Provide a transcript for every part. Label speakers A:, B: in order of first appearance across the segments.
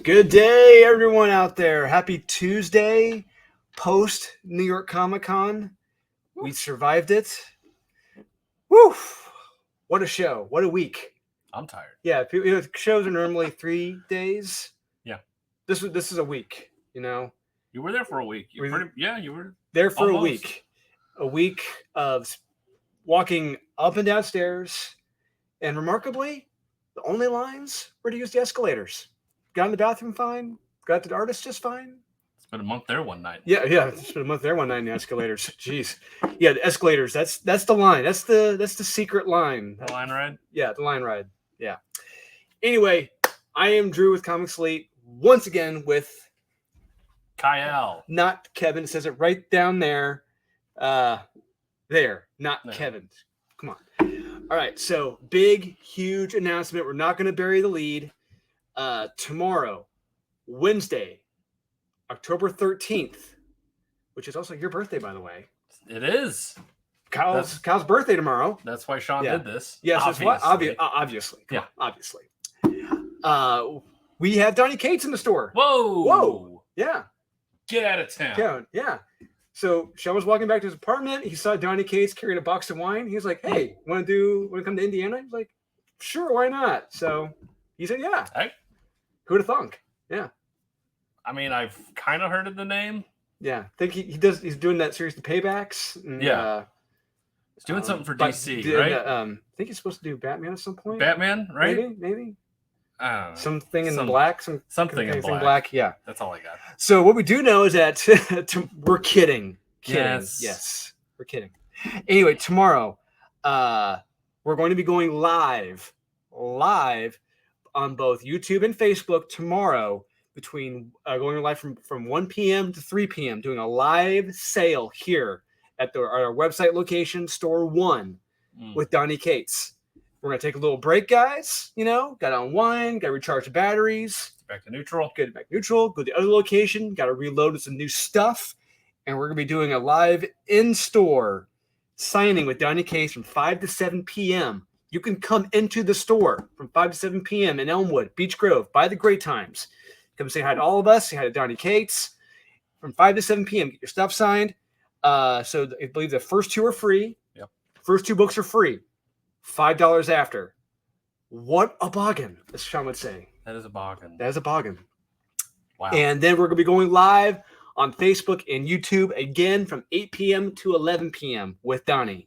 A: Good day, everyone out there. Happy Tuesday, post New York Comic Con. We survived it. Woo! What a show. What a week.
B: I'm tired.
A: Yeah, shows are normally 3 days.
B: Yeah.
A: This is a week, you know.
B: You were there for a week. You were
A: there for
B: almost.
A: a week. A week of walking up and down stairs, and remarkably, the only lines were to use the escalators. Got in the bathroom fine. Got to the artist just fine.
B: Spent a month there one night.
A: Yeah. Spent a month there one night in the escalators. Jeez. Yeah, the escalators. That's the line. That's the secret line.
B: The line ride?
A: Yeah, the line ride. Yeah. Anyway, I am Drew with Comic Slate once again with
B: Kyle.
A: Not Kevin. It says it right down there. There. Not
B: No.
A: Kevin. Come on. All right. So big, huge announcement. We're not going to bury the lead. Tomorrow, Wednesday, October 13th, which is also your birthday, by the way.
B: It is.
A: Kyle's birthday tomorrow.
B: That's why Sean did this.
A: Yes, that's why. Obviously.
B: Yeah.
A: Obviously. We have Donny Cates in the store.
B: Whoa.
A: Yeah.
B: Get out of town.
A: Yeah. So Sean was walking back to his apartment. He saw Donny Cates carrying a box of wine. He was like, "Hey, want to come to Indiana?" He's like, "Sure, why not?" So he said, "Yeah."
B: Hey.
A: Who'd have thunk? Yeah.
B: I mean, I've kind of heard of the name.
A: Yeah. I think he's doing that series, The Paybacks. And,
B: yeah. He's doing something for DC, right?
A: I think he's supposed to do Batman at some point.
B: Batman, right?
A: Maybe.
B: I don't know.
A: Something in black.
B: Something in black.
A: Yeah.
B: That's all I got.
A: So what we do know is that we're kidding. Yes. We're kidding. Anyway, tomorrow, we're going to be going live on both YouTube and Facebook tomorrow between going live from 1 p.m. to 3 p.m. doing a live sale here at our website location, Store 1, with Donny Cates. We're going to take a little break, guys. You know, got to unwind, got to recharge the batteries.
B: Back to neutral.
A: Go to the other location, got to reload with some new stuff. And we're going to be doing a live in-store signing with Donny Cates from 5 to 7 p.m. You can come into the store from 5 to 7 p.m. in Elmwood, Beach Grove, by the Great Times. Come say hi to all of us. Say hi to Donny Cates. From 5 to 7 p.m., get your stuff signed. So I believe the first two are free.
B: Yep.
A: First two books are free. $5 after. What a bargain, as Sean would say.
B: That is a bargain.
A: Wow. And then we're going to be going live on Facebook and YouTube again from 8 p.m. to 11 p.m. with Donny.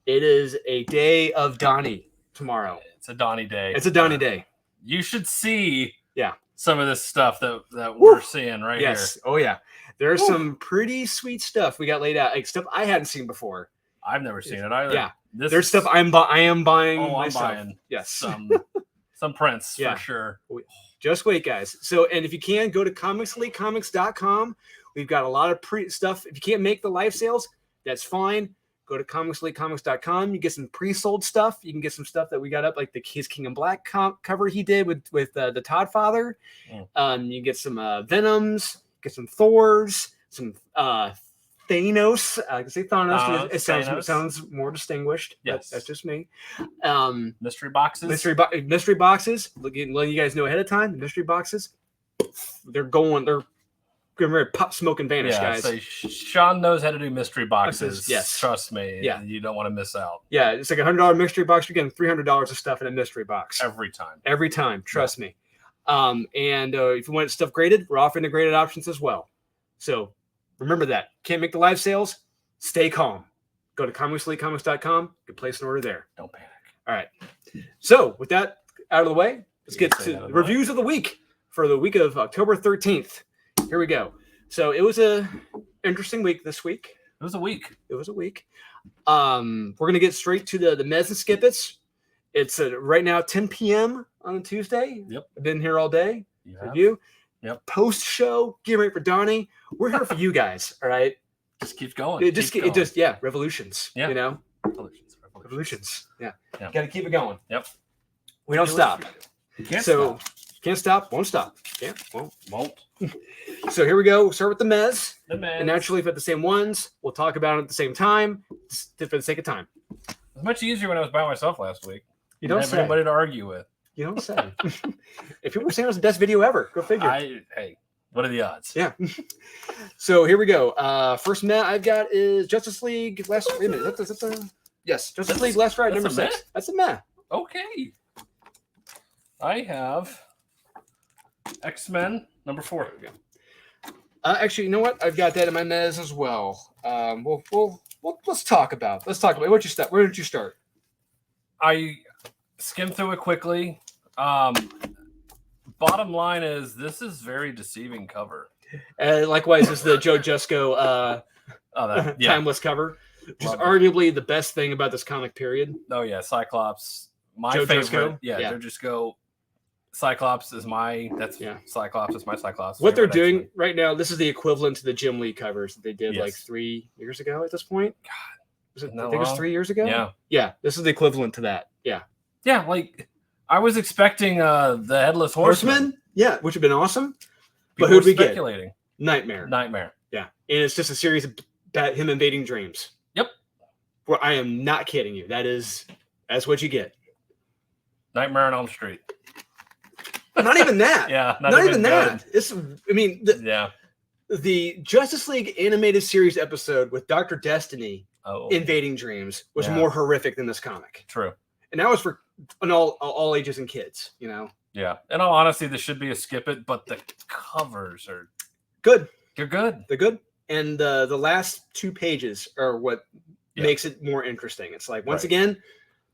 A: It is a day of Donny tomorrow.
B: It's a Donny day.
A: It's a Donny day.
B: You should see
A: Yeah.
B: some of this stuff that we're seeing right here.
A: Yes. Oh, yeah. There's some pretty sweet stuff we got laid out. Like stuff I hadn't seen before.
B: I've never seen it either.
A: Yeah. There's stuff I am buying myself.
B: I'm buying
A: yes.
B: some prints for sure.
A: Just wait, guys. So, and if you can, go to comicsleaguecomics.com. We've got a lot of stuff. If you can't make the live sales, that's fine. Go to comicsleaguecomics.com. You get some pre-sold stuff. You can get some stuff that we got up, like his King in Black cover he did with the Todd Father. You get some Venoms, get some Thors, some Thanos. I can say Thanos. It sounds more distinguished.
B: Yes,
A: that's just me.
B: Mystery boxes.
A: Mystery boxes. Letting you guys know ahead of time. The mystery boxes. They're going to pop, smoke, and vanish, guys.
B: So Sean knows how to do mystery boxes.
A: Yes,
B: trust me.
A: Yeah,
B: you don't want to miss out.
A: Yeah, it's like $100 mystery box. You're getting $300 of stuff in a mystery box
B: every time.
A: Trust me. And if you want stuff graded, we're offering the graded options as well. So remember that. Can't make the live sales? Stay calm. Go to comicsleaguecomics.com. You can place an order there.
B: Don't panic.
A: All right. So with that out of the way, let's get to the reviews of the week for the week of October 13th. Here we go. So it was a interesting week this week.
B: It was a week.
A: We're gonna get straight to the Mez and Skippets. It's right now 10 p.m. on a Tuesday.
B: Yep.
A: I've been here all day.
B: Yeah.
A: Review.
B: Yep.
A: Post show. Get ready for Donny. We're here for you guys. All right.
B: Just keeps going.
A: Revolutions.
B: Yeah.
A: You know. Revolutions. Yeah. Got to keep it going.
B: Yep.
A: We don't stop.
B: Can't stop.
A: Won't stop.
B: Won't.
A: So here we go. We'll start with the Mez.
B: And
A: naturally, if it's the same ones, we'll talk about it at the same time, just for the sake of time.
B: It was much easier when I was by myself last week.
A: You don't
B: have anybody to argue with.
A: You don't say. If people were saying it was the best video ever, go figure.
B: Hey, what are the odds?
A: Yeah. So here we go. First meh I've got is Justice League Last. Wait a minute. Yes, Justice League Last Ride number 6. That's a meh.
B: Okay. I have X-Men number 4.
A: Actually, you know what? I've got that in my mez as well. Let's talk about. Where did you start?
B: I skimmed through it quickly. Bottom line is this is very deceiving cover.
A: Likewise, this is the Joe Jusko timeless cover, which is arguably the best thing about this comic period.
B: Oh yeah, Cyclops, my
A: Joe
B: favorite.
A: Jusko?
B: Yeah, Joe Jusko. Cyclops is my. Cyclops is my Cyclops.
A: What they're doing right now, this is the equivalent to the Jim Lee covers that they did like 3 years ago. At this point, God, I think it was 3 years ago. Yeah. This is the equivalent to that. Yeah.
B: Like I was expecting the Headless Horseman.
A: Yeah, which would have been awesome. But who did we get? Nightmare. Yeah, and it's just a series about him invading dreams.
B: Yep.
A: Well, I am not kidding you. That's what you get.
B: Nightmare on Elm Street.
A: Not even that. Not even that.
B: Yeah.
A: The Justice League animated series episode with Dr. Destiny invading dreams was more horrific than this comic.
B: True.
A: And that was for all ages and kids, you know?
B: Yeah. In all honesty, this should be a skip it, but the covers are
A: good.
B: They're good.
A: They're good. And the last 2 pages are what makes it more interesting. It's like, once again,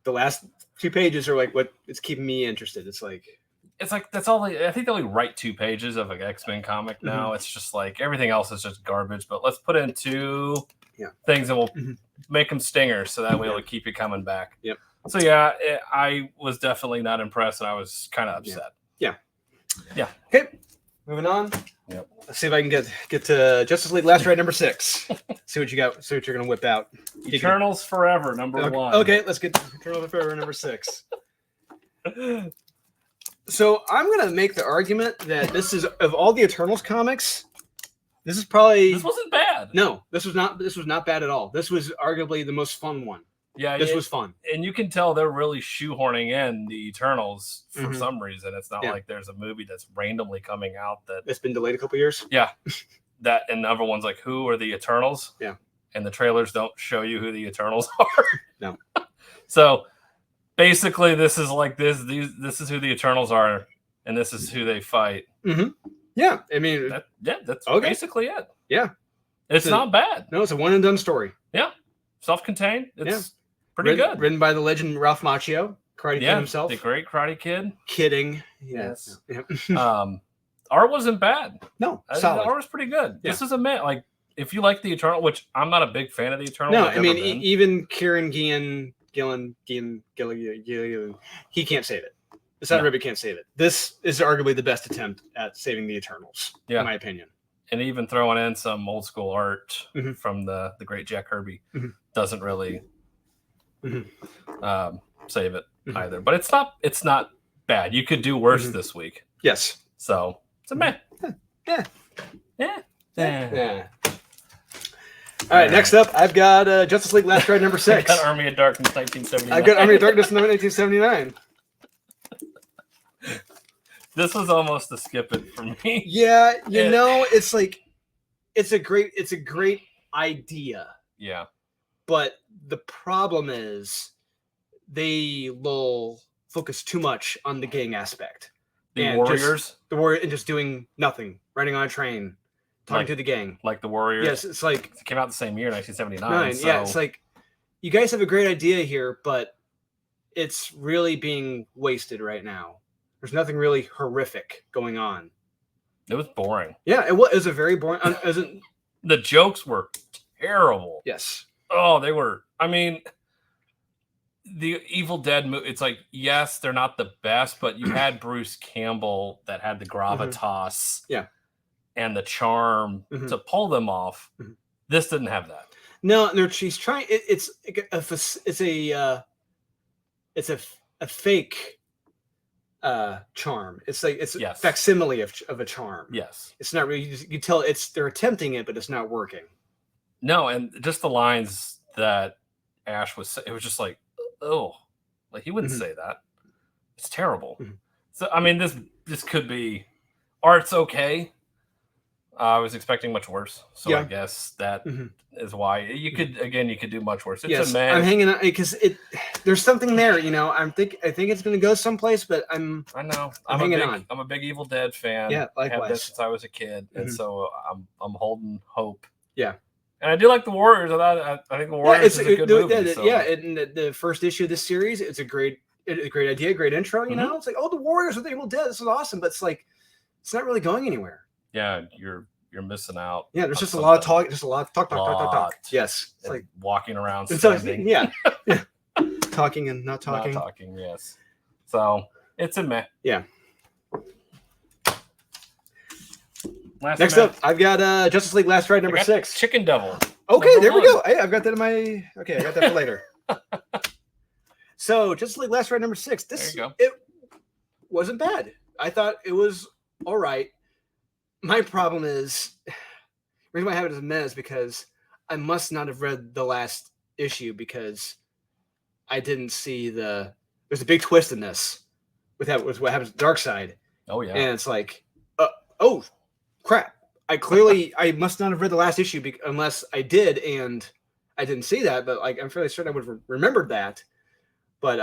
A: the last 2 pages are like what is keeping me interested. It's like
B: that's all. I think they only write 2 pages of an X-Men comic now.
A: Mm-hmm.
B: It's just like everything else is just garbage. But let's put in 2 things and we'll make them stingers, so that way it'll keep you coming back.
A: Yep.
B: So I was definitely not impressed, and I was kind of upset.
A: Yeah.
B: Okay,
A: moving on.
B: Yep.
A: Let's see if I can get to Justice League Last Ride number 6. See what you got. See what you're gonna whip out.
B: Eternals Forever number 1.
A: Okay, let's get to Eternals Forever number 6. So I'm gonna make the argument that this is, of all the Eternals comics, this
B: wasn't bad.
A: No, this was not bad at all. This was arguably the most fun one.
B: Yeah,
A: this was fun,
B: and you can tell they're really shoehorning in the Eternals for some reason. It's not like there's a movie that's randomly coming out it's
A: been delayed a couple years.
B: Yeah, that and everyone's like, "Who are the Eternals?"
A: Yeah,
B: and the trailers don't show you who the Eternals are.
A: No,
B: so basically, this is like this. This is who the Eternals are, and this is who they fight.
A: Mm-hmm. Yeah, I mean,
B: that's basically it.
A: Yeah,
B: it's not bad.
A: No, it's a one and done story.
B: Yeah, self-contained. It's pretty good.
A: Written by the legend Ralph Macchio, Karate Kid himself.
B: The great Karate Kid.
A: Kidding.
B: Yes. Art wasn't bad.
A: No,
B: solid. Art was pretty good. Yeah. This is like if you like the Eternal, which I'm not a big fan of the Eternal.
A: No, I mean even Kieran Gillen, he can't save it. The Sad Ribbit can't save it. This is arguably the best attempt at saving the Eternals, in my opinion.
B: And even throwing in some old school art from the great Jack Kirby doesn't really save it either. But it's not bad. You could do worse this week.
A: Yes.
B: So it's a meh.
A: Yeah. All right, next up, I've got Justice League Last Ride number 6.
B: I got Army of Darkness 1979.
A: I've got Army of Darkness 1979.
B: This was almost a skip it for me.
A: Yeah, it's like it's a great idea.
B: Yeah.
A: But the problem is they will focus too much on the gang aspect.
B: The Warriors?
A: And just doing nothing. Riding on a train. Talking to the gang.
B: Like the Warriors?
A: Yes, it's like...
B: It came out the same year, 1979. So...
A: Yeah, it's like, you guys have a great idea here, but it's really being wasted right now. There's nothing really horrific going on.
B: It was boring.
A: Yeah, it was a very boring...
B: The jokes were terrible.
A: Yes.
B: Oh, they were... I mean... The Evil Dead movie, it's like, yes, they're not the best, but you had Bruce Campbell that had the gravitas and the charm to pull them off. This didn't have that.
A: No, she's trying. It's a fake charm. It's like it's a facsimile of a charm.
B: Yes,
A: it's not really. You tell they're attempting it, but it's not working.
B: No, and just the lines that Ash was, it was just like. Oh, like he wouldn't say that. It's terrible. So I mean, this could be art's okay. I was expecting much worse, so I guess that is why you could do much worse. It's a mess.
A: I'm hanging on because there's something there, you know. I think it's going to go someplace, but I know I'm hanging on.
B: I'm a big Evil Dead fan.
A: Yeah, likewise.
B: I have been since I was a kid, and so I'm holding hope.
A: Yeah,
B: and I do like the Warriors. I think the Warriors is a good movie.
A: Yeah, in the first issue of this series, it's a great idea, great intro. You know, it's like, oh, the Warriors with the Evil Dead. This is awesome, but it's like it's not really going anywhere.
B: Yeah, you're missing out.
A: Yeah, there's just a lot of talk. Just a lot of talk. Yes, it's like
B: walking around.
A: Yeah, talking and not talking.
B: Not talking. Yes. So it's a meh.
A: Yeah. Next up, I've got Justice League Last Ride number 6.
B: Chicken Devil.
A: Okay, there we go. Hey, I've got that in my. Okay, I got that for later. So Justice League Last Ride number 6. It wasn't bad. I thought it was all right. My problem is, the reason why I have it as a meh is because I must not have read the last issue because I didn't see there's a big twist in this with what happens to Darkseid.
B: Oh yeah.
A: And it's like, oh crap. I must not have read the last issue unless I did and I didn't see that, but like I'm fairly certain I would have remembered that. But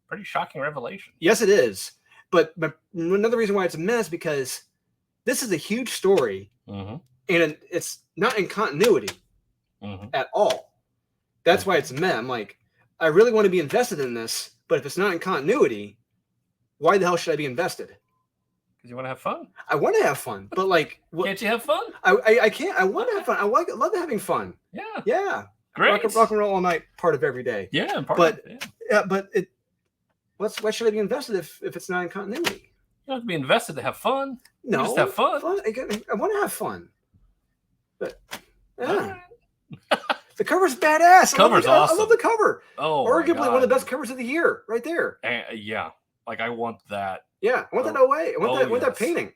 B: pretty shocking revelation.
A: Yes, it is. But another reason why it's a mess because this is a huge story, and it's not in continuity at all. That's why it's a meh. I'm like, I really want to be invested in this, but if it's not in continuity, why the hell should I be invested?
B: Because you want to have fun.
A: I want to have fun, but like,
B: can't you have fun?
A: I can't. I want to have fun. I love having fun.
B: Yeah. Great.
A: Rock and roll all night, part of every day.
B: Yeah,
A: but why should I be invested if it's not in continuity?
B: You don't have to be invested to have fun.
A: No,
B: you just have fun.
A: I want to have fun. But yeah. The cover's badass.
B: Cover's awesome.
A: I love the cover.
B: Oh,
A: arguably one of the best covers of the year, right there.
B: Yeah, like I want that.
A: Yeah, I want that. No way. I want that painting.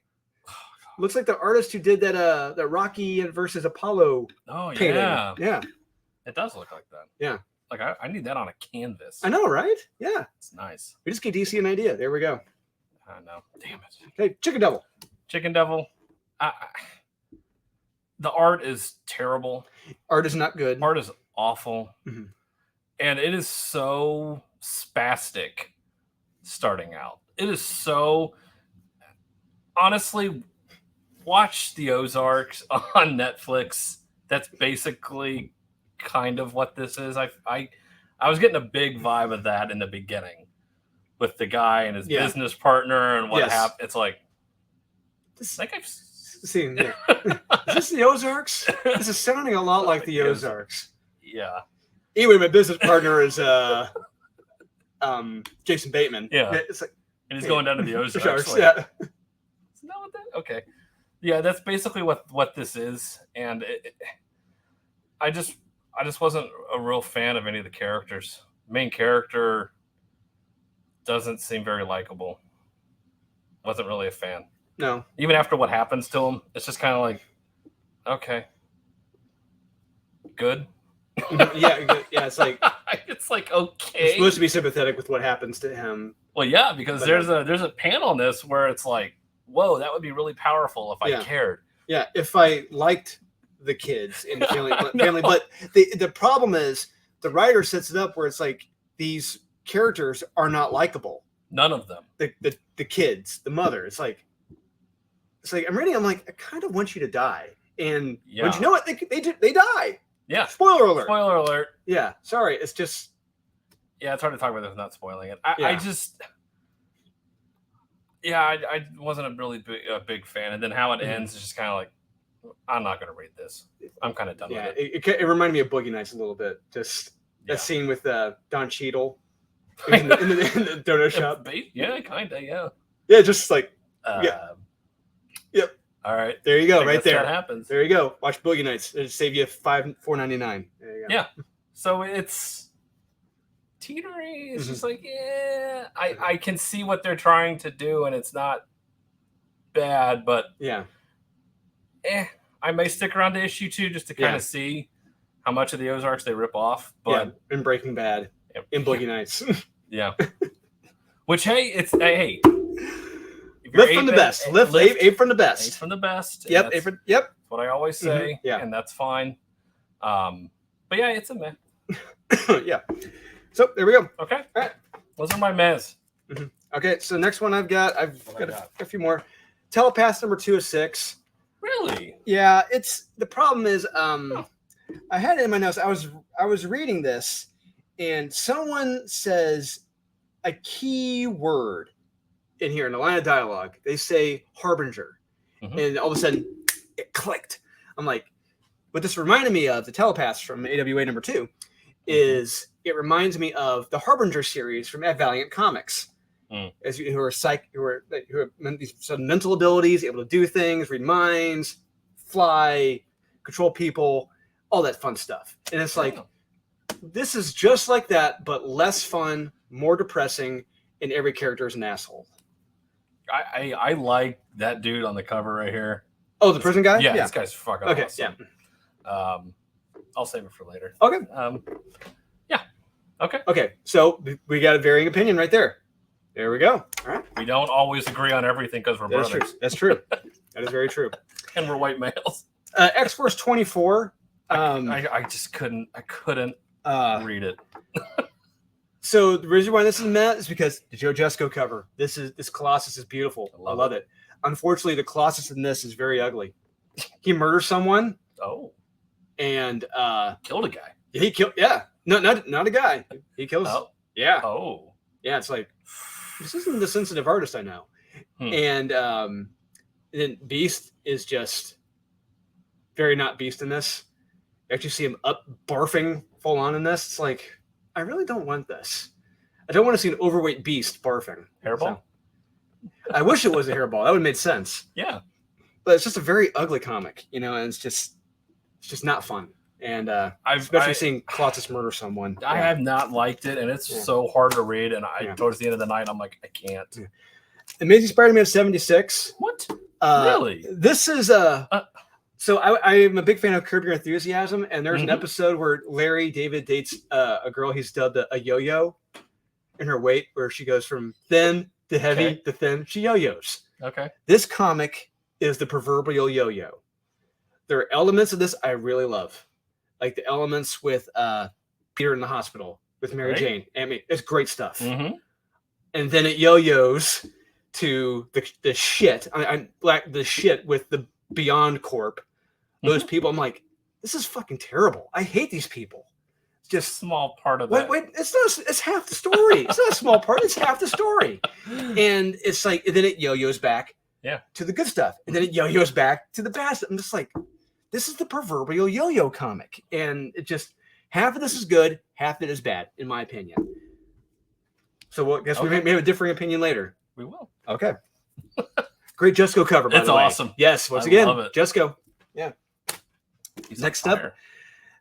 A: Looks like the artist who did that Rocky versus Apollo.
B: Oh
A: painting.
B: Yeah. It does look like that.
A: Yeah.
B: Like I need that on a canvas.
A: I know, right? Yeah.
B: It's nice.
A: We just gave DC an idea. There we go.
B: I know. Damn it.
A: Okay, Chicken Devil.
B: Chicken Devil. The art is terrible.
A: Art is not good.
B: Art is awful. And it is so spastic starting out. It is so... Honestly, watch The Ozarks on Netflix. That's basically kind of what this is. I was getting a big vibe of that in the beginning. With the guy and his business partner and what happened. It's like, I've
A: seen. Is this the Ozarks? This is sounding a lot like the Ozarks.
B: Yeah.
A: Anyway, my business partner is Jason Bateman.
B: Yeah.
A: It's like,
B: and he's going down to the Ozarks. Like,
A: yeah.
B: Isn't that what that? Okay. Yeah, that's basically what this is, and I just wasn't a real fan of any of the characters. Main character doesn't seem very likable. Wasn't really a fan.
A: No.
B: Even after what happens to him, it's just kind of like, okay, good.
A: Yeah. It's like
B: okay.
A: You're supposed to be sympathetic with what happens to him.
B: Well, yeah, because there's a panel in this where it's like, whoa, that would be really powerful if I cared.
A: Yeah, if I liked the kids in the family, but the problem is the writer sets it up where it's like these characters are not likable.
B: None of them.
A: The kids, the mother. It's like I'm reading. I'm like, I kind of want you to die, and but you know what? They die.
B: Yeah.
A: Spoiler alert.
B: Spoiler alert.
A: Yeah. Sorry. It's just.
B: Yeah, it's hard to talk about this without spoiling it. I just. Yeah, I wasn't a big fan, and then how it ends is just kind of like, I'm not going to read this. I'm kind of done with it.
A: It reminded me of Boogie Nights a little bit. Just that scene with Don Cheadle in the donut shop.
B: Yeah, kind of. Yeah.
A: Yeah, just like. Yep.
B: All right.
A: There you go. Right there.
B: That happens.
A: There you go. Watch Boogie Nights. It'll save you $4.99. There you go.
B: Yeah. So it's teetering. It's just like, I can see what they're trying to do, and it's not bad, but I may stick around to issue 2 just to kind of see how much of the Ozarks they rip off. But
A: in Breaking Bad, in Boogie Nights.
B: Yeah. Which hey.
A: Lift from the best. Lift A from the best.
B: A from the best.
A: Yep. Yep. That's
B: what I always say.
A: Mm-hmm. Yeah.
B: And that's fine. But yeah, it's a meh.
A: Yeah. So there we go.
B: Okay.
A: All right.
B: Those are my mehs.
A: Mm-hmm. Okay. So next one I've got a few more. Telepath number 2 of 6.
B: Really?
A: Yeah. The problem is I had it in my notes. I was reading this and someone says a key word in here in a line of dialogue. They say harbinger. Mm-hmm. And all of a sudden it clicked. I'm like, what this reminded me of, the telepaths from AWA number 2, is it reminds me of the Harbinger series from Valiant Comics. Who are these sort of mental abilities, able to do things, read minds, fly, control people, all that fun stuff. And it's like, this is just like that, but less fun, more depressing, and every character is an asshole.
B: I like that dude on the cover right here.
A: Oh, the prison guy?
B: Yeah, this guy's fucking awesome.
A: Yeah.
B: I'll save it for later.
A: Okay.
B: Yeah. Okay.
A: Okay. So we got a varying opinion right there. There we go. All right.
B: We don't always agree on everything because we're brothers.
A: That's true. That is very true.
B: And we're white males.
A: X-Force 24.
B: I just couldn't. I couldn't read it.
A: So the reason why this is meh is because the Joe Jesco cover. This Colossus is beautiful. I love it. Unfortunately, the Colossus in this is very ugly. He murders someone.
B: Oh.
A: And
B: killed a guy.
A: He killed. Yeah. No, not a guy. He kills.
B: Oh.
A: Yeah.
B: Oh.
A: Yeah. It's like, this isn't the sensitive artist I know. And then Beast is just very not Beast in this. You actually see him up barfing full on in this. It's like, I really don't want this. I don't want to see an overweight Beast barfing.
B: Hairball?
A: So, I wish it was a hairball. That would have made sense.
B: Yeah.
A: But it's just a very ugly comic, and it's just not fun. And especially seeing Colossus murder someone.
B: I have not liked it, and it's so hard to read. And towards the end of the night, I'm like, I can't.
A: Yeah. Amazing Spider-Man 76.
B: What? Really?
A: This is so I am a big fan of Curb Your Enthusiasm, and there's an episode where Larry David dates a girl he's dubbed a yo-yo in her weight, where she goes from thin to heavy to thin. She yo-yos.
B: Okay.
A: This comic is the proverbial yo-yo. There are elements of this I really love, like the elements with Peter in the hospital with Mary Jane. I mean, it's great stuff. And then it yo-yos to the shit. The shit with the Beyond Corp. Those people, I'm like, this is fucking terrible. I hate these people. It's just
B: small part of that.
A: Wait, it's half the story. It's not a small part. It's half the story. And it's like, and then it yo-yos back to the good stuff. And then it yo-yos back to the bad stuff. I'm just like, this is the proverbial yo-yo comic. And it just, half of this is good, half of it is bad, in my opinion. So I guess we may have a differing opinion later.
B: We will.
A: Okay. Great Jesco cover, by the way.
B: It's awesome.
A: Yes, once again, Jesco. Yeah. Next up,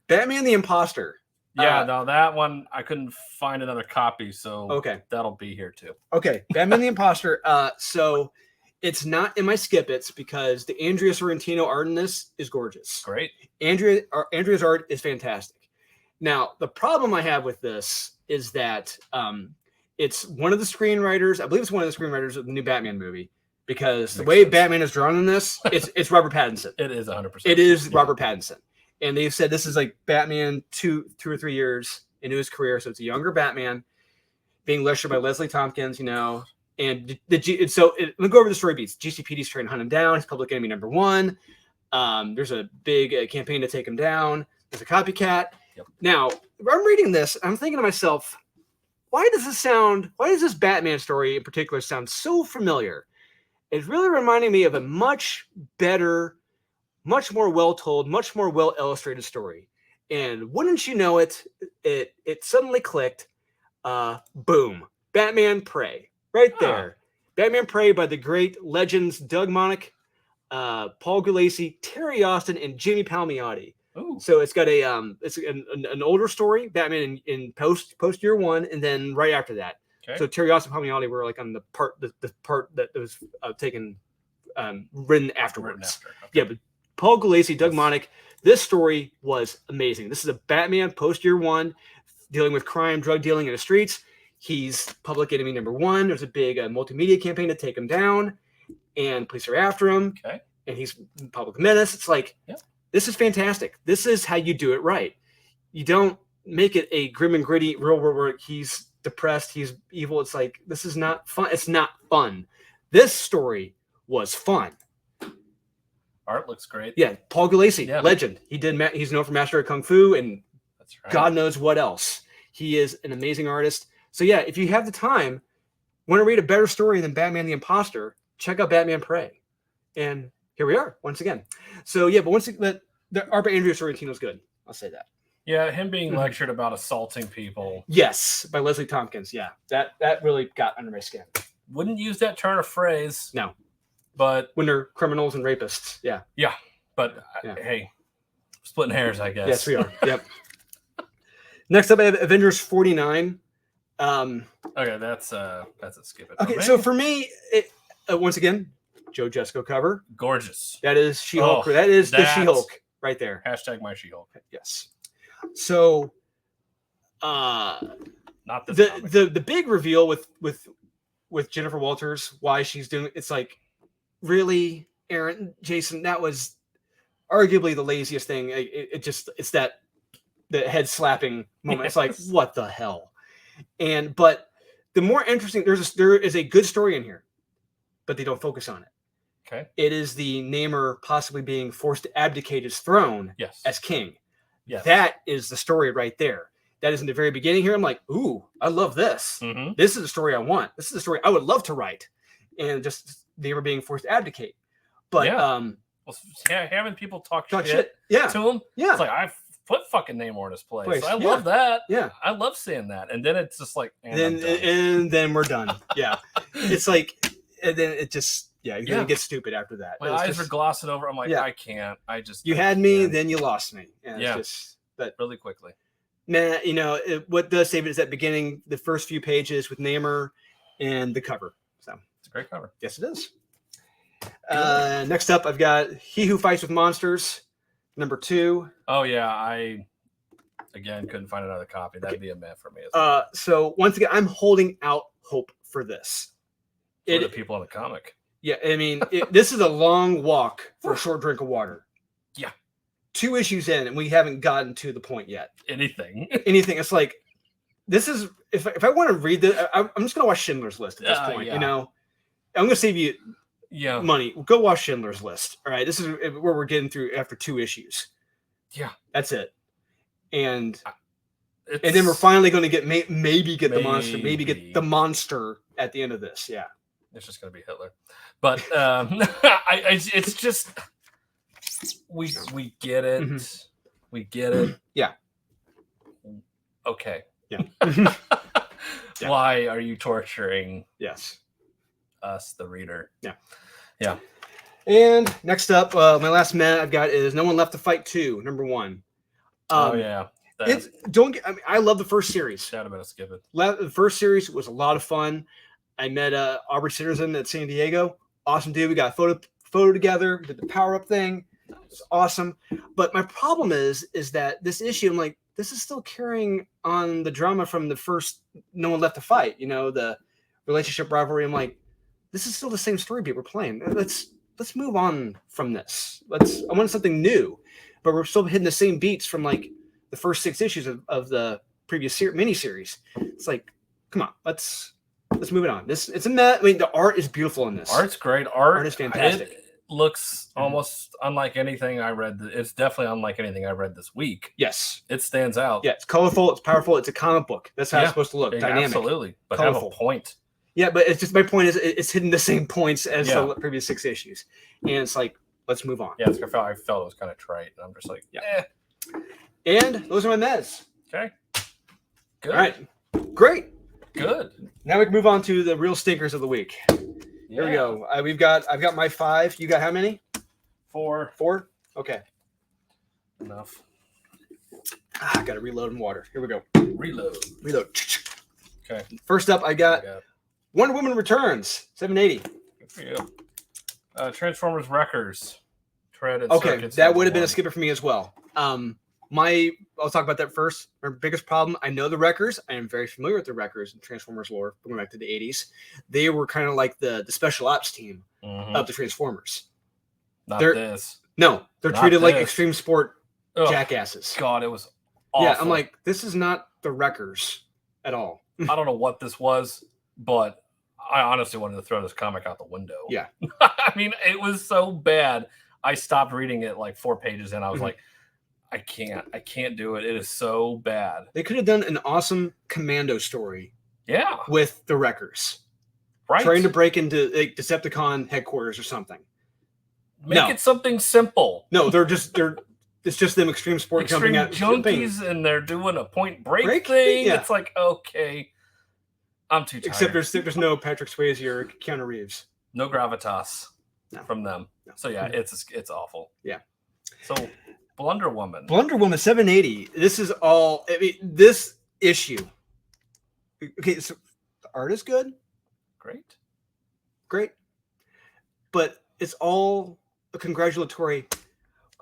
A: Batman the Imposter.
B: Yeah, no, that one, I couldn't find another copy, so that'll be here too.
A: Okay, Batman the Imposter. So it's not in my skip it's because the Andrea Sorrentino art in this is gorgeous.
B: Great.
A: Andrea's art is fantastic. Now, the problem I have with this is that it's one of the screenwriters, I believe it's one of the screenwriters of the new Batman movie, because the way Batman is drawn in this, it's Robert Pattinson.
B: It is 100%.
A: It is Robert Pattinson. And they've said this is like Batman 2 or 3 years into his career. So it's a younger Batman being lectured by Leslie Tompkins, and let me go over the story beats. GCPD's trying to hunt him down. He's public enemy number 1. There's a big campaign to take him down. There's a copycat. Yep. Now, I'm reading this. I'm thinking to myself, why does this Batman story in particular sound so familiar? It's really reminding me of a much better, much more well-told, much more well-illustrated story. And wouldn't you know it suddenly clicked. Boom. Batman Prey. Right there. Batman Prey by the great legends Doug Monaco, Paul Gulacy, Terry Austin, and Jimmy Palmiotti.
B: Ooh.
A: So it's got it's an older story, Batman in post year 1, and then right after that. Okay. So Terry Austin and Palmiotti were like on the part that was written afterwards. Yeah, but Paul Gulacy, Doug Monaco, this story was amazing. This is a Batman post year 1 dealing with crime, drug dealing in the streets. he's public enemy number one. There's a big multimedia campaign to take him down, and police are after him.
B: Okay.
A: And he's public menace. It's like, this is fantastic. This is how you do it right. You don't make it a grim and gritty real world where he's depressed, he's evil. It's like, this is not fun. It's not fun. This story was fun.
B: Art looks great.
A: Yeah, Paul Gulacy, legend. He's known for Master of Kung Fu and that's right. God knows what else. He is an amazing artist. So yeah, if you have the time, want to read a better story than Batman the Imposter, check out Batman Prey. And here we are once again. So yeah, but once again, the Art by Andrea Sorrentino is good. I'll say that.
B: Yeah, him being lectured about assaulting people.
A: Yes, by Leslie Tompkins. Yeah, that really got under my skin.
B: Wouldn't use that turn of phrase.
A: No.
B: But
A: when they're criminals and rapists. Yeah.
B: Yeah. But hey, splitting hairs, I guess.
A: Yes, we are. Yep. Next up, I have Avengers 49.
B: Okay, that's a skip it.
A: Okay, so for me, once again, Joe Jusko cover.
B: Gorgeous.
A: That is She-Hulk. That is the She-Hulk right there.
B: Hashtag my She-Hulk.
A: Yes. So
B: not
A: the big reveal with Jennifer Walters, why she's doing it's like, really, Aaron, Jason, that was arguably the laziest thing. It's that the head slapping moment. Yes. It's like, what the hell? But the more interesting, there is a good story in here, but they don't focus on it.
B: Okay.
A: It is the Namor possibly being forced to abdicate his throne as king.
B: Yes.
A: That is the story right there. That is in the very beginning here. I'm like, ooh, I love this.
B: Mm-hmm.
A: This is the story I want. This is the story I would love to write. And just they were being forced to abdicate. But
B: having people talk shit
A: to
B: him.
A: Yeah.
B: It's like I put fucking Namor in his place. I love that.
A: Yeah.
B: I love seeing that. And then it's just like
A: and then we're done. Yeah. It's like and then it just it gets stupid after that.
B: My eyes are glossing over. I'm like, I can't.
A: You had me, then you lost me. And it's just but
B: really quickly.
A: Man, what does save it is that beginning, the first few pages with Namor and the cover. So
B: it's a great cover.
A: Yes, it is. Next up, I've got He Who Fights with Monsters, number 2.
B: Oh yeah, I again couldn't find another copy. That'd be a meh for me.
A: So once again, I'm holding out hope for this.
B: For the people in the comic.
A: Yeah, I mean, this is a long walk for a short drink of water.
B: Yeah.
A: 2 issues in, and we haven't gotten to the point yet.
B: Anything.
A: It's like, this is, if I want to read this, I'm just going to watch Schindler's List at this point, I'm going to save you money. Go watch Schindler's List. All right, this is where we're getting through after 2 issues.
B: Yeah.
A: That's it. And then we're finally going to get, maybe get the monster, maybe get the monster at the end of this. Yeah.
B: It's just going to be Hitler. But it's just... We get it.
A: Mm-hmm.
B: We get it.
A: Yeah.
B: Okay.
A: Yeah.
B: Why are you torturing us, the reader?
A: Yeah.
B: Yeah.
A: And next up, my last minute I've got is No One Left to Fight 2, number 1. I love the first series.
B: Shout about to skip it.
A: The first series was a lot of fun. I met Aubrey Citizen at San Diego. Awesome dude. We got a photo together, did the power up thing. It's awesome. But my problem is that this issue, I'm like, this is still carrying on the drama from the first No One Left to Fight, the relationship rivalry. I'm like, this is still the same story beat we're playing. Let's move on from this. I want something new. But we're still hitting the same beats from like the first 6 issues of the previous miniseries. It's like, come on, let's move it on. It's a mess. I mean, the art is beautiful in this.
B: Art's great. Art
A: is fantastic.
B: It looks almost unlike anything I read. It's definitely unlike anything I read this week.
A: Yes.
B: It stands out.
A: Yeah, it's colorful. It's powerful. It's a comic book. That's how it's supposed to look. Dynamic.
B: Absolutely. But
A: colorful.
B: Have a point.
A: Yeah, but it's just my point is it's hitting the same points as the previous 6 issues. And it's like, let's move on.
B: Yeah, I felt it was kind of trite. And I'm just like,
A: And those are my meds.
B: Okay. Good.
A: All right. Great.
B: Good.
A: Now we can move on to the real stinkers of the week. Here we go. I've got my 5. You got how many?
B: 4.
A: 4? Okay.
B: Enough.
A: I got to reload in water. Here we go.
B: Reload. Okay.
A: First up, I got Wonder Woman Returns, 780.
B: Good for you. Transformers Wreckers.
A: Okay, that would have been a skipper for me as well. I'll talk about that first. Our biggest problem, I know the Wreckers. I am very familiar with the Wreckers in Transformers lore, going back to the 80s. They were kind of like the special ops team of the Transformers.
B: They're
A: not treated like extreme sport jackasses.
B: God, it was awful.
A: Yeah, I'm like, this is not the Wreckers at all.
B: I don't know what this was, but I honestly wanted to throw this comic out the window.
A: Yeah.
B: I mean, it was so bad. I stopped reading it like 4 pages in. I was like, I can't do it. It is so bad.
A: They could have done an awesome Commando story.
B: Yeah.
A: With the Wreckers.
B: Right.
A: Trying to break into like Decepticon headquarters or something.
B: Make it something simple.
A: No, it's just them extreme sport jumping at
B: junkies and they're doing a point break thing. Yeah. It's like, okay. I'm too tired.
A: Except there's no Patrick Swayze or Keanu Reeves.
B: No gravitas from them. No. So yeah, it's awful.
A: Yeah.
B: So Blunder Woman
A: 780. This is all. I mean, this issue. Okay, so the art is good. Great. But it's all a congratulatory.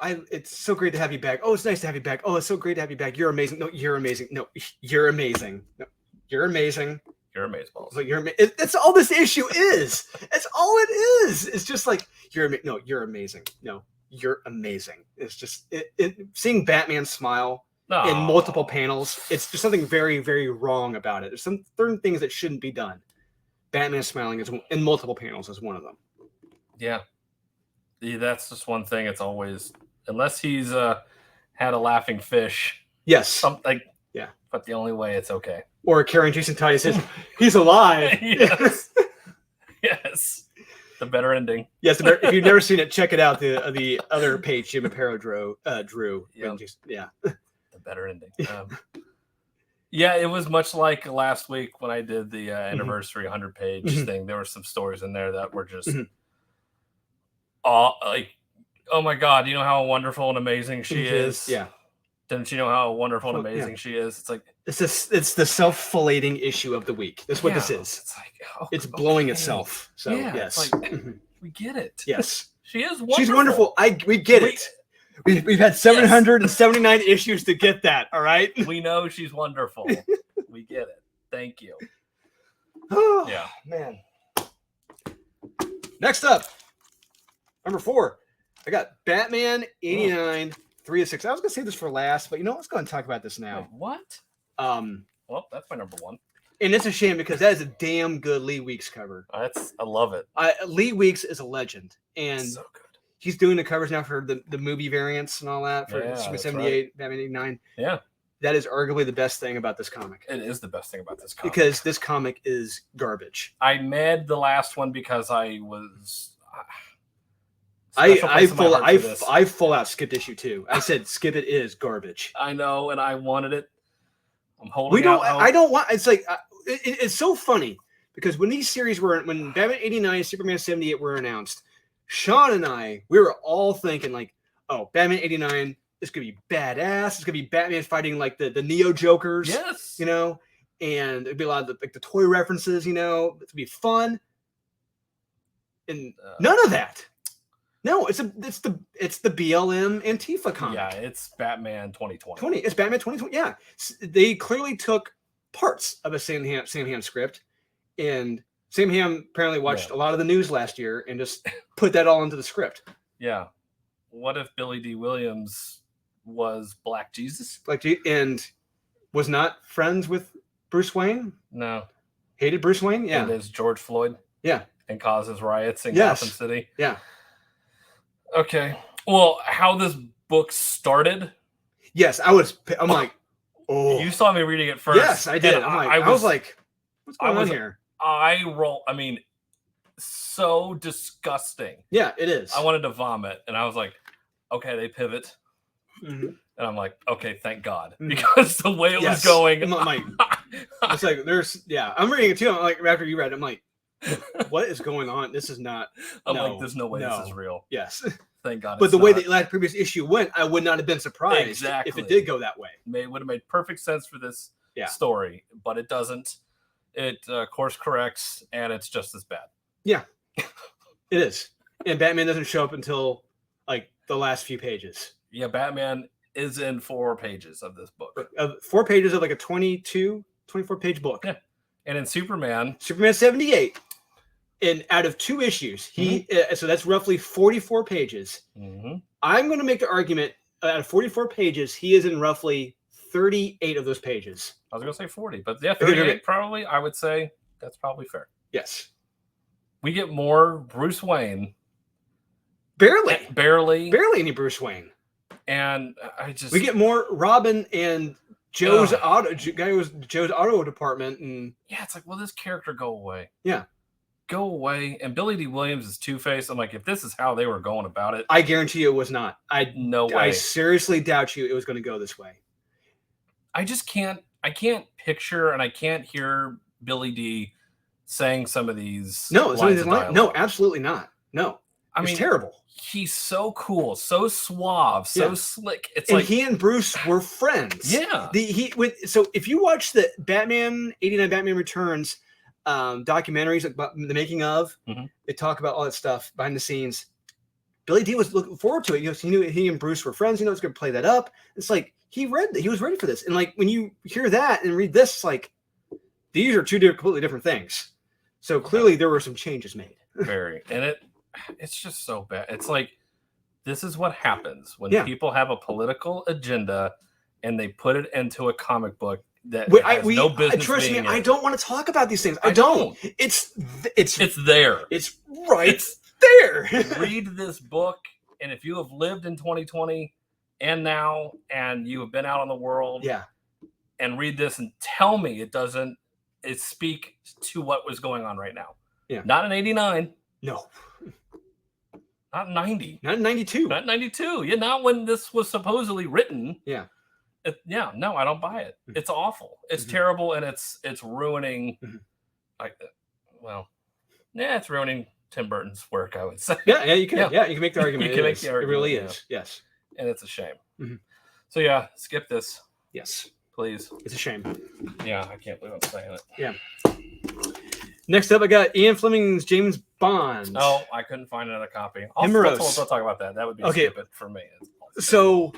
A: It's so great to have you back. Oh, it's nice to have you back. Oh, it's so great to have you back. You're amazing. No, you're amazing. No, you're amazing. No, you're amazing.
B: You're amazeballs.
A: So it's all this issue is. It's all it is. It's just like you're amazing. No, you're amazing. It's just seeing Batman smile in multiple panels. It's just something very, very wrong about it. There's some certain things that shouldn't be done. Batman smiling in multiple panels is one of them.
B: Yeah, that's just one thing. It's always unless he's had a laughing fish.
A: Yes,
B: something. Yeah, but the only way it's okay.
A: Or carrying Jason Todd says, he's alive.
B: Yes. Yes. The better ending.
A: Yes. If you've never seen it, check it out. The other page Jim Aparo drew.
B: Yep. Yeah. The better ending. Yeah, it was much like last week when I did the anniversary 100-page thing. There were some stories in there that were just like, oh my God, you know how wonderful and amazing she is?
A: Yeah.
B: Didn't you know how wonderful and amazing she is? It's like
A: it's the self-filleting issue of the week. That's what this is. It's like it's blowing itself. So yes,
B: it's like, we get it.
A: Yes,
B: she is wonderful.
A: She's wonderful. We get it. We've had 779 issues to get that. All right.
B: We know she's wonderful. We get it. Thank you.
A: Oh, yeah, man. Next up, number 4. I got Batman 89. 3 of 6. I was gonna save this for last, but let's go ahead and talk about this now.
B: Wait, what? Well, that's my number 1.
A: And it's a shame because that is a damn good Lee Weeks cover.
B: I love it.
A: Lee Weeks is a legend, and
B: so good.
A: He's doing the covers now for the movie variants and all that for Super 78, right. Batman 89.
B: Yeah,
A: that is arguably the best thing about this comic.
B: It is the best thing about this comic
A: because this comic is garbage.
B: I made the last one because I was.
A: I full out skipped issue 2. I said skip it is garbage.
B: I know, and I wanted it. I'm holding.
A: I don't want. It's like it's so funny because when these series when Batman 89 and Superman 78 were announced, Sean and we were all thinking like, oh, Batman 89 is gonna be badass. It's gonna be Batman fighting like the Neo Jokers.
B: Yes,
A: and it'd be a lot of the toy references. It's gonna be fun, and none of that. No, it's the BLM Antifa comic.
B: Yeah, it's Batman 2020.
A: It's Batman 2020. Yeah, they clearly took parts of a Sam Hamm script, and Sam Hamm apparently watched a lot of the news last year and just put that all into the script.
B: Yeah. What if Billy D. Williams was Black Jesus?
A: And was not friends with Bruce Wayne?
B: No.
A: Hated Bruce Wayne? Yeah.
B: And is George Floyd?
A: Yeah.
B: And causes riots in Gotham City?
A: Yeah.
B: Okay. Well, how this book started?
A: Yes, I'm like, oh.
B: You saw me reading it first.
A: Yes, I did. I was like, what's going on here?
B: So disgusting.
A: Yeah, it is.
B: I wanted to vomit, and I was like, okay, they pivot. Mm-hmm. And I'm like, okay, thank God. Because the way it was going.
A: I'm like, it's like, I'm reading it too. I'm like, after you read it, I'm like, what is going on? This is not.
B: Like, there's no way this is real.
A: Yes.
B: Thank God.
A: But the way that previous issue went, I would not have been surprised if it did go that way.
B: It would have made perfect sense for this story, but it doesn't. It course corrects, and it's just as bad.
A: Yeah, it is. And Batman doesn't show up until like the last few pages.
B: Yeah, Batman is in 4 pages of this book.
A: 4 pages of like a 24-page book.
B: Yeah. And in Superman
A: 78. And out of 2 issues, so that's roughly 44 pages.
B: Mm-hmm.
A: I'm going to make the argument out of 44 pages, he is in roughly 38 of those pages.
B: I was going to say 40, but yeah, 38 probably. I would say that's probably fair.
A: Yes.
B: We get more Bruce Wayne.
A: Barely any Bruce Wayne.
B: And we
A: get more Robin and Joe's auto department. And
B: yeah, it's like, well, this character go away.
A: Yeah.
B: Go away. And Billy D. Williams is Two-Face. I'm like, if this is how they were going about it,
A: I guarantee you it was not.
B: No way.
A: I seriously doubt you it was going to go this way.
B: I can't picture and I can't hear Billy D saying some of these.
A: No, absolutely not. No. I mean, terrible.
B: He's so cool, so suave, so slick. It's
A: like he and Bruce were friends.
B: Yeah.
A: So if you watch the Batman 89 Batman Returns documentaries about the making of, they talk about all that stuff behind the scenes. Billy D was looking forward to it. He knew he and Bruce were friends. He was going to play that up. It's like he was ready for this. And like when you hear that and read this, it's like these are 2 completely different things. So clearly there were some changes made.
B: Very. And it's just so bad. It's like this is what happens when people have a political agenda and they put it into a comic book that has no business.
A: Trust me,
B: in.
A: I don't want to talk about these things. I don't. It's
B: there.
A: It's right. It's there.
B: Read this book, and if you have lived in 2020 and now, and you have been out in the world, and read this and tell me it doesn't speak to what was going on right now.
A: Yeah.
B: Not in 89.
A: No.
B: Not in 90.
A: Not in 92.
B: Not in 92. Yeah, not when this was supposedly written.
A: Yeah.
B: No, I don't buy it. It's awful. It's terrible, and it's ruining. It's ruining Tim Burton's work, I would say.
A: Yeah, you can. Yeah, you can make the argument.
B: You can make the argument.
A: It really is. Yes.
B: And it's a shame. So yeah, skip this.
A: Yes,
B: please.
A: It's a shame.
B: Yeah, I can't believe I'm saying it.
A: Yeah. Next up, I got Ian Fleming's James Bond.
B: Oh, I couldn't find another copy. We'll talk about that. That would be stupid for me.
A: So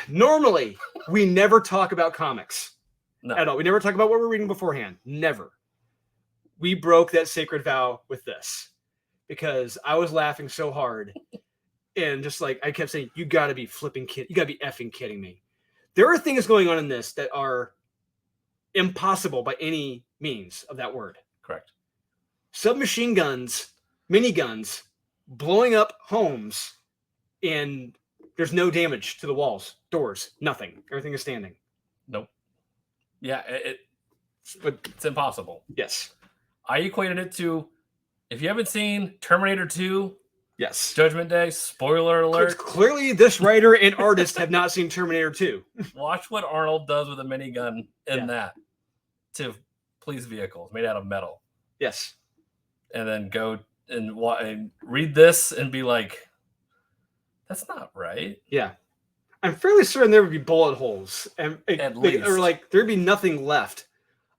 A: normally we never talk about comics at all. We never talk about what we're reading beforehand. Never. We broke that sacred vow with this because I was laughing so hard and just like I kept saying, "You got to be flipping kidding! You got to be effing kidding me!" There are things going on in this that are impossible by any means of that word.
B: Correct.
A: Submachine guns, miniguns, blowing up homes, and there's no damage to the walls, doors, nothing. Everything is standing.
B: Nope. Yeah, it's impossible.
A: Yes.
B: I equated it to, if you haven't seen Terminator 2,
A: yes,
B: Judgment Day, spoiler alert.
A: Clearly, this writer and artist have not seen Terminator 2.
B: Watch what Arnold does with a minigun in that to police vehicles made out of metal.
A: Yes.
B: And then go and read this and be like, that's not right.
A: Yeah. I'm fairly certain there would be bullet holes.
B: At least.
A: Or like there'd be nothing left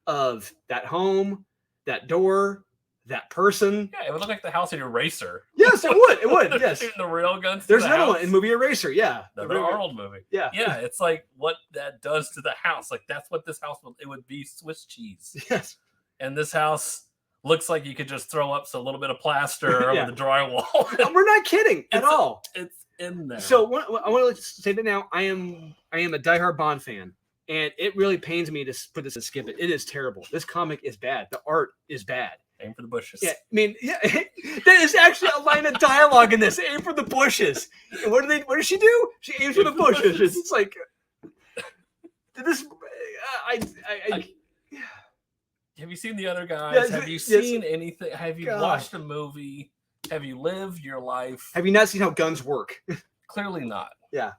A: of that home, that door, that person.
B: Yeah, it would look like the house in Eraser.
A: Yes, it would. It would. Yes.
B: Shooting the rail guns.
A: There's another one in movie Eraser. Yeah.
B: The Arnold movie.
A: Yeah.
B: Yeah. It's like what that does to the house. Like that's what this house it would be Swiss cheese.
A: Yes.
B: And this house looks like you could just throw up a little bit of plaster over the drywall.
A: We're not kidding at all.
B: It's in there.
A: So I want to say that now I am a diehard Bond fan. And it really pains me to put this and skip it. It is terrible. This comic is bad. The art is bad.
B: Aim for the bushes.
A: Yeah, I mean, that is actually a line of dialogue in this. Aim for the bushes. And what does she do? She aims for the bushes. It's like this.
B: Have you seen the other guys? Have you seen anything? Have you watched a movie? Have you lived your life?
A: Have you not seen how guns work?
B: Clearly not.
A: Yeah.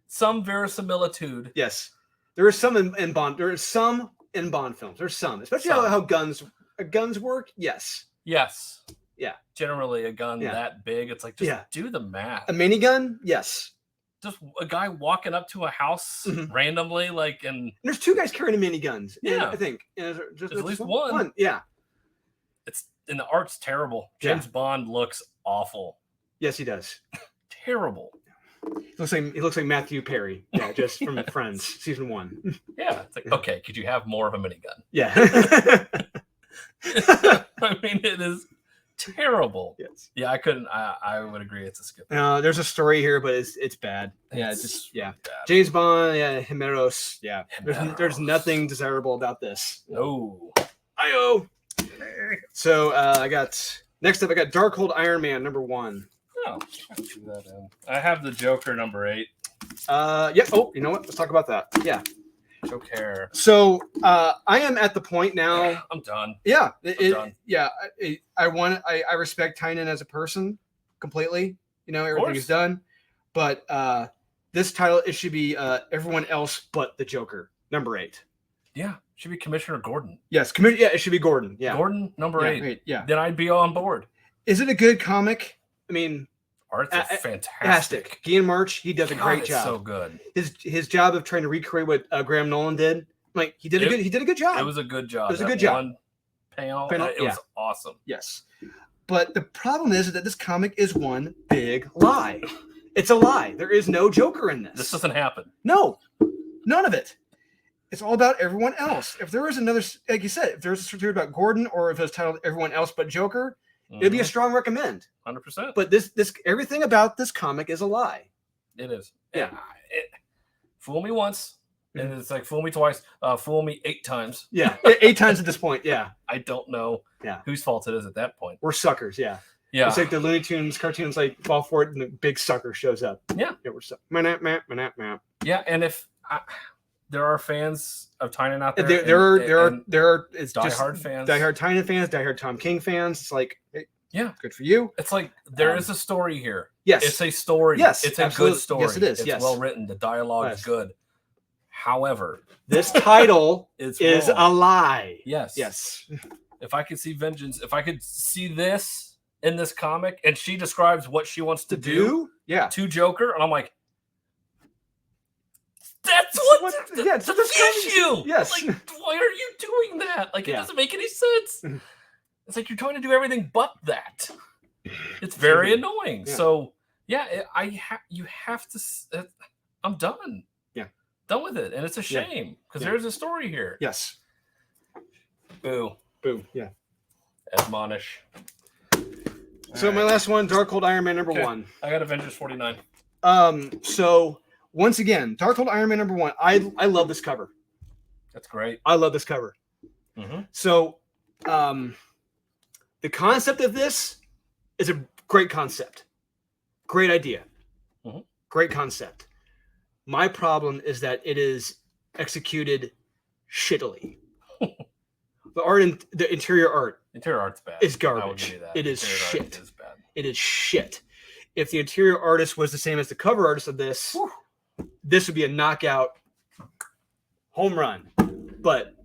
B: Some verisimilitude.
A: Yes. There is some in Bond. There is some in Bond films. There's some. Especially how guns work. Yes.
B: Yes.
A: Yeah.
B: Generally a gun that big. It's like, just do the math.
A: A minigun? Yes.
B: Just a guy walking up to a house randomly, and
A: there's 2 guys carrying miniguns.
B: Yeah.
A: I think.
B: There's at least one.
A: Yeah.
B: And the art's terrible. James Bond looks awful.
A: Yes, he does.
B: Terrible.
A: He looks like Matthew Perry. Yeah, just from Friends, season 1.
B: Yeah, it's like, okay, could you have more of a minigun?
A: Yeah.
B: I mean, it is terrible.
A: Yes.
B: Yeah, I couldn't. I would agree. It's a skip.
A: There's a story here, but it's bad. Yeah, it's just bad. James Bond. Yeah, Jimeros. Yeah, there's nothing desirable about this.
B: No.
A: Io. So next up. I got Darkhold Iron Man #1.
B: Oh, I have the Joker #8.
A: Yeah. Oh, you know what? Let's talk about that. Yeah.
B: Joker.
A: So I am at the point now.
B: I'm done.
A: Yeah.
B: I'm done.
A: Yeah. I respect Tynan as a person completely. You know, everything he's done. But this title, it should be everyone else but the Joker. #8.
B: Yeah. Should be Commissioner Gordon.
A: Yes. Yeah, it should be Gordon. Yeah.
B: Gordon #8.
A: Yeah.
B: Then I'd be on board.
A: Is it a good comic? I mean,
B: art's fantastic.
A: Guillaume March, he does a great job.
B: So good.
A: His job of trying to recreate what Graham Nolan did, like he did a good job.
B: It was a good job.
A: It was a good job.
B: One panel it was awesome.
A: Yes, but the problem is that this comic is one big lie. It's a lie. There is no Joker in this.
B: This doesn't happen.
A: No, none of it. It's all about everyone else. If there was another, like you said, if there's a story about Gordon, or if it's titled Everyone Else But Joker, it'd be a strong recommend.
B: 100%.
A: But this everything about this comic is a lie.
B: It is.
A: Yeah.
B: Fool me once, and it's like fool me twice. Fool me 8 times.
A: Yeah, 8 times at this point. Yeah.
B: I don't know. Whose fault it is at that point.
A: We're suckers. Yeah.
B: Yeah.
A: It's like the Looney Tunes cartoons, like fall for it, and the big sucker shows up.
B: Yeah.
A: Yeah, we're suckers. Map.
B: Yeah, and if there are fans of Tynan out there,
A: there are it's
B: diehard fans,
A: diehard Tynan fans, diehard Tom King fans. It's like, hey,
B: yeah,
A: good for you.
B: It's like there is a story here.
A: Yes,
B: it's a story.
A: Yes,
B: it's
A: absolutely.
B: A good story.
A: Yes, it is.
B: It's well written. The dialogue is good. However,
A: this title is
B: wrong.
A: a lie.
B: Yes. If I could see vengeance, if I could see this in this comic, and she describes what she wants to do to Joker, and I'm like, that's the issue.
A: Yes.
B: Like, why are you doing that? Like, it doesn't make any sense. It's like you're trying to do everything but that. It's very annoying. Yeah. So, you have to. I'm done.
A: Yeah.
B: Done with it. And it's a shame because there's a story here.
A: Yes.
B: Boo.
A: Yeah.
B: Admonish.
A: So, my last one, Darkhold Iron Man #1.
B: I got Avengers 49.
A: So. Once again, Darkhold Iron Man #1. I love this cover.
B: That's great.
A: I love this cover.
B: Mm-hmm.
A: So, the concept of this is a great concept. Great idea.
B: Mm-hmm.
A: Great concept. My problem is that it is executed shittily. The interior art's
B: bad.
A: Is garbage.
B: I will give you that.
A: It is shit.
B: Is bad.
A: It is shit. If the interior artist was the same as the cover artist of this, this would be a knockout home run. But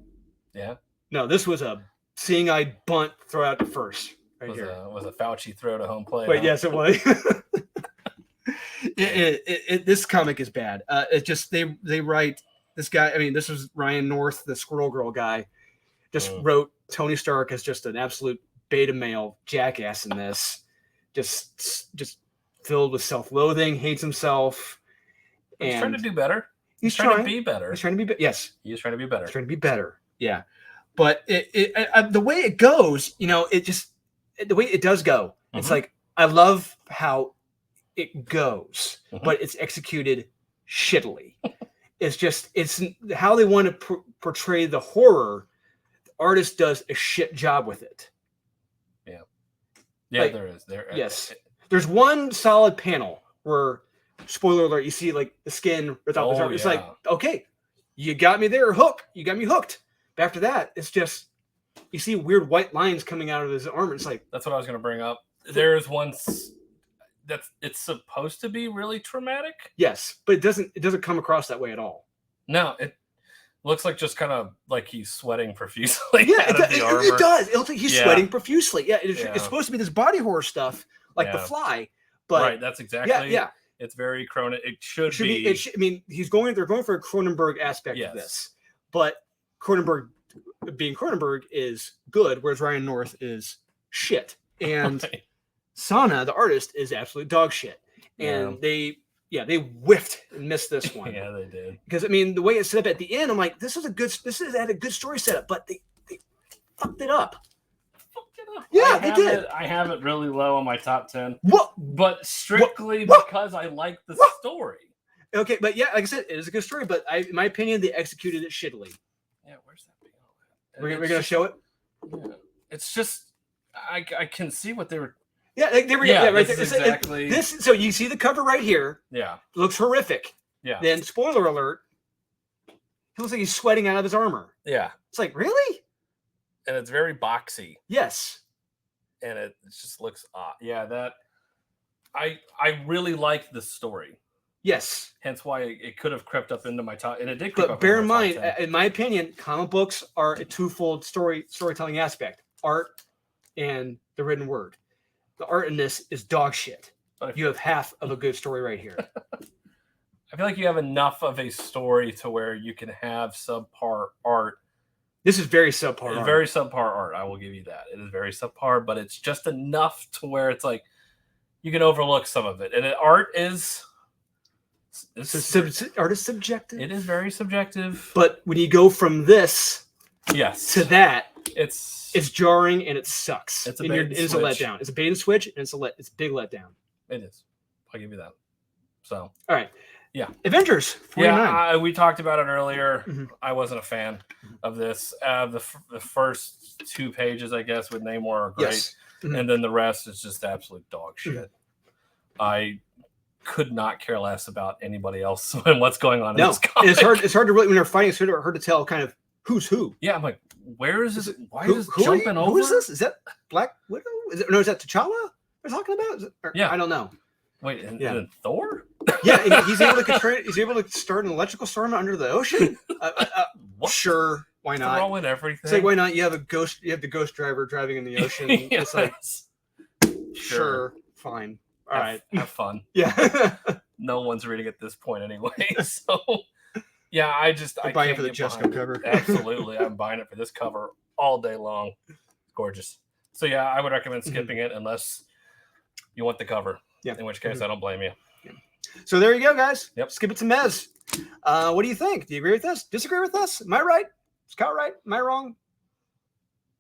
A: no, this was a seeing eye bunt throw out to first. Right here.
B: Was a Fauci throw to home plate.
A: Wait, yes, it was. This comic is bad. It just they write this guy. I mean, this was Ryan North, the Squirrel Girl guy. Just wrote Tony Stark as just an absolute beta male jackass in this. Just filled with self-loathing, hates himself.
B: He's trying to do better.
A: He's trying
B: to be better.
A: He's trying to be yes.
B: He's trying to be better.
A: He's trying to be better. Yeah. But the way it goes, you know, the way it does go, it's like I love how it goes, but it's executed shittily. It's how they want to portray the horror. The artist does a shit job with it.
B: Yeah. Yeah, like, there is.
A: Yes. There's one solid panel where, spoiler alert, you see like the skin without the arm. It's like, okay, you got me there, you got me hooked. But after that, it's just you see weird white lines coming out of his armor. It's like
B: that's what I was going to bring up. There's one it's supposed to be really traumatic.
A: Yes, but it doesn't come across that way at all.
B: No, it looks like just kind of like he's sweating profusely.
A: Yeah, it does. It looks like he's sweating profusely. Yeah, it's supposed to be this body horror stuff. Like The Fly, but
B: right, that's exactly. Yeah. It's very Cronenberg. It should be.
A: I mean, they're going for a Cronenberg aspect of this, but Cronenberg, being Cronenberg, is good, whereas Ryan North is shit, and Sana, the artist, is absolute dog shit. And they Yeah, they whiffed and missed this one.
B: Yeah, they did.
A: Because I mean, the way it's set up at the end, I'm like, this had a good story setup, but they fucked it up. Yeah, they did.
B: I have it really low on my top 10.
A: What?
B: But strictly because I like the story.
A: Okay, but yeah, like I said, it is a good story, but in my opinion, they executed it shittily.
B: Yeah, where's that being?
A: We're gonna show it.
B: Yeah. It's just I can see what they were.
A: Yeah, they were. Yeah, right there.
B: Exactly.
A: So you see the cover right here.
B: Yeah,
A: looks horrific.
B: Yeah.
A: Then spoiler alert, he looks like he's sweating out of his armor.
B: Yeah.
A: It's like, really?
B: And it's very boxy.
A: Yes.
B: And it just looks odd. Yeah, that I really liked the story.
A: Yes.
B: Hence why it could have crept up into my top, and it did.
A: But bear in mind, in my opinion, comic books are a twofold storytelling aspect: art and the written word. The art in this is dog shit. You have half of a good story right here.
B: I feel like you have enough of a story to where you can have subpar art.
A: This is very subpar.
B: It's very subpar art. I will give you that. It is very subpar, but it's just enough to where it's like you can overlook some of it. And art is
A: art is subjective.
B: It is very subjective.
A: But when you go from this, to that, it's jarring and it sucks.
B: It's a
A: letdown. It's a bait and switch, and it's a big letdown.
B: It is. I'll give you that. So
A: all right.
B: Yeah.
A: Avengers 49.
B: Yeah, we talked about it earlier. Mm-hmm. I wasn't a fan of this. The first 2 pages, I guess, with Namor are great. Yes. Mm-hmm. And then the rest is just absolute dog shit. Mm-hmm. I could not care less about anybody else and what's going on in this comic.
A: It's hard to really, when they're fighting, it's hard to tell kind of who's who.
B: Yeah, I'm like, where is this? Why is this jumping over?
A: Who is this? Is that Black Widow? Is that T'Challa we're talking about? I don't know.
B: Wait, and Thor?
A: Yeah, he's able to start an electrical storm under the ocean. Sure, why not?
B: Throw in everything.
A: It's like, why not? You have the ghost driver driving in the ocean. It's like, sure, fine, all right,
B: have fun.
A: Yeah,
B: no one's reading at this point anyway. So, yeah, I
A: buying it for the Jessica cover.
B: Absolutely, I'm buying it for this cover all day long. It's gorgeous. So yeah, I would recommend skipping it unless you want the cover. Yeah. In which case, I don't blame you.
A: Yeah. So there you go, guys.
B: Yep.
A: Skip it to Mez. What do you think? Do you agree with us? Disagree with us? Am I right? Is Kyle right? Am I wrong?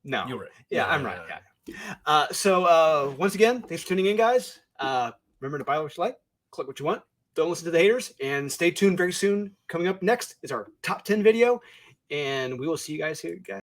A: No.
B: You're right.
A: Yeah, I'm right. Yeah. So once again, thanks for tuning in, guys. Remember to buy what you like, click what you want. Don't listen to the haters, and stay tuned very soon. Coming up next is our top 10 video, and we will see you guys here, guys.